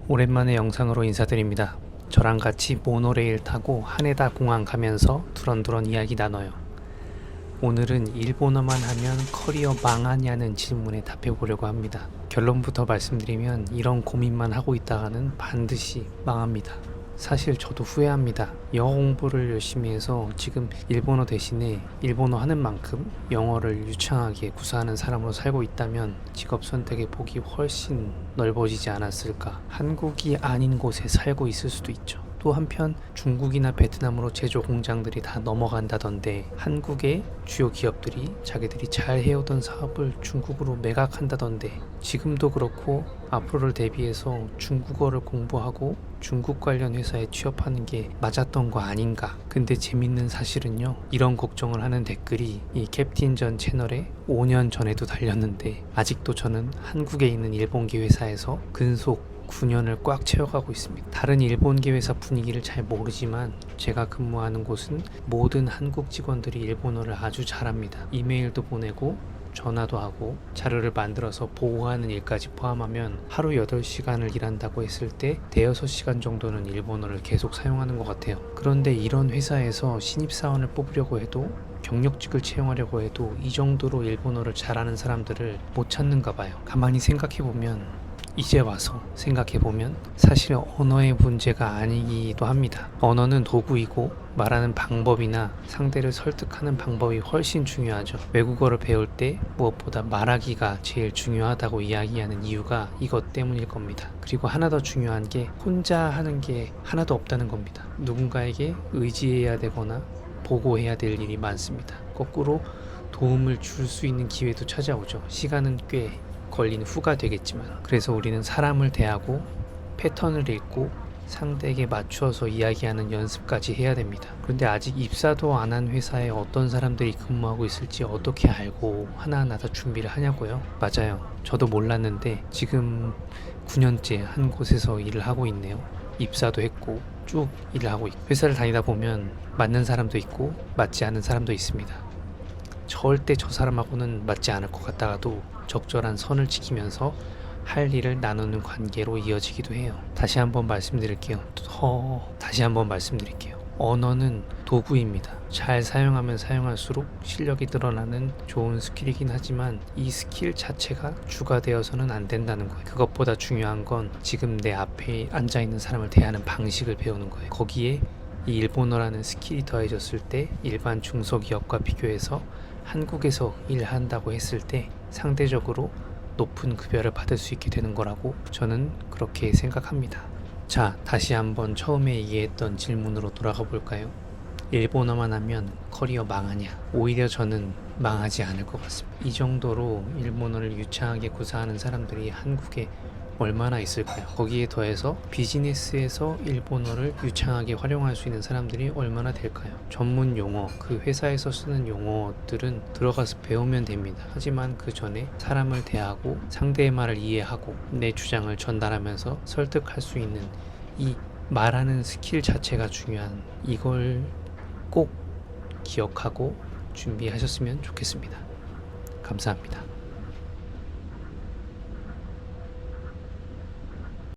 오랜만에 영상으로 인사드립니다. 저랑 같이 모노레일 타고 하네다 공항 가면서 두런두런 이야기 나눠요. 오늘은 일본어만 하면 커리어 망하냐는 질문에 답해 보려고 합니다. 결론부터 말씀드리면 이런 고민만 하고 있다가는 반드시 망합니다. 사실 저도 후회합니다. 영어 공부를 열심히 해서 지금 일본어 대신에 일본어 하는 만큼 영어를 유창하게 구사하는 사람으로 살고 있다면 직업 선택의 폭이 훨씬 넓어지지 않았을까. 한국이 아닌 곳에 살고 있을 수도 있죠. 또 한편 중국이나 베트남으로 제조 공장들이 다 넘어간다던데 한국의 주요 기업들이 자기들이 잘 해오던 사업을 중국으로 매각한다던데 지금도 그렇고 앞으로를 대비해서 중국어를 공부하고 중국 관련 회사에 취업하는 게 맞았던 거 아닌가. 근데 재밌는 사실은요, 이런 걱정을 하는 댓글이 이 캡틴 전 채널에 5년 전에도 달렸는데 아직도 저는 한국에 있는 일본계 회사에서 근속 9년을 꽉 채워가고 있습니다. 다른 일본계 회사 분위기를 잘 모르지만 제가 근무하는 곳은 모든 한국 직원들이 일본어를 아주 잘합니다. 이메일도 보내고 전화도 하고 자료를 만들어서 보고하는 일까지 포함하면 하루 8시간을 일한다고 했을 때 대여섯 시간 정도는 일본어를 계속 사용하는 것 같아요. 그런데 이런 회사에서 신입사원을 뽑으려고 해도 경력직을 채용하려고 해도 이 정도로 일본어를 잘하는 사람들을 못 찾는가 봐요. 가만히 생각해보면 이제 와서 생각해보면 사실 언어의 문제가 아니기도 합니다. 언어는 도구이고 말하는 방법이나 상대를 설득하는 방법이 훨씬 중요하죠. 외국어를 배울 때 무엇보다 말하기가 제일 중요하다고 이야기하는 이유가 이것 때문일 겁니다. 그리고 하나 더 중요한 게 혼자 하는 게 하나도 없다는 겁니다. 누군가에게 의지해야 되거나 보고해야 될 일이 많습니다. 거꾸로 도움을 줄 수 있는 기회도 찾아오죠. 시간은 꽤 걸린 후가 되겠지만, 그래서 우리는 사람을 대하고 패턴을 읽고 상대에게 맞추어서 이야기하는 연습까지 해야 됩니다. 그런데 아직 입사도 안 한 회사에 어떤 사람들이 근무하고 있을지 어떻게 알고 하나하나 다 준비를 하냐고요? 맞아요. 저도 몰랐는데 지금 9년째 한 곳에서 일을 하고 있네요. 입사도 했고 쭉 일을 하고 있고, 회사를 다니다 보면 맞는 사람도 있고 맞지 않은 사람도 있습니다. 절대 저 사람하고는 맞지 않을 것 같다가도 적절한 선을 지키면서 할 일을 나누는 관계로 이어지기도 해요. 다시 한번 말씀드릴게요. 언어는 도구입니다. 잘 사용하면 사용할수록 실력이 늘어나는 좋은 스킬이긴 하지만 이 스킬 자체가 주가 되어서는 안 된다는 거예요. 그것보다 중요한 건 지금 내 앞에 앉아있는 사람을 대하는 방식을 배우는 거예요. 거기에 이 일본어라는 스킬이 더해졌을 때 일반 중소기업과 비교해서 한국에서 일한다고 했을 때 상대적으로 높은 급여를 받을 수 있게 되는 거라고 저는 그렇게 생각합니다. 자, 다시 한번 처음에 얘기했던 질문으로 돌아가 볼까요? 일본어만 하면 커리어 망하냐? 오히려 저는 망하지 않을 것 같습니다. 이 정도로 일본어를 유창하게 구사하는 사람들이 한국에 얼마나 있을까요? 거기에 더해서 비즈니스에서 일본어를 유창하게 활용할 수 있는 사람들이 얼마나 될까요? 전문 용어, 그 회사에서 쓰는 용어들은 들어가서 배우면 됩니다. 하지만 그 전에 사람을 대하고 상대의 말을 이해하고 내 주장을 전달하면서 설득할 수 있는 이 말하는 스킬 자체가 중요한, 이걸 꼭 기억하고 준비하셨으면 좋겠습니다. 감사합니다.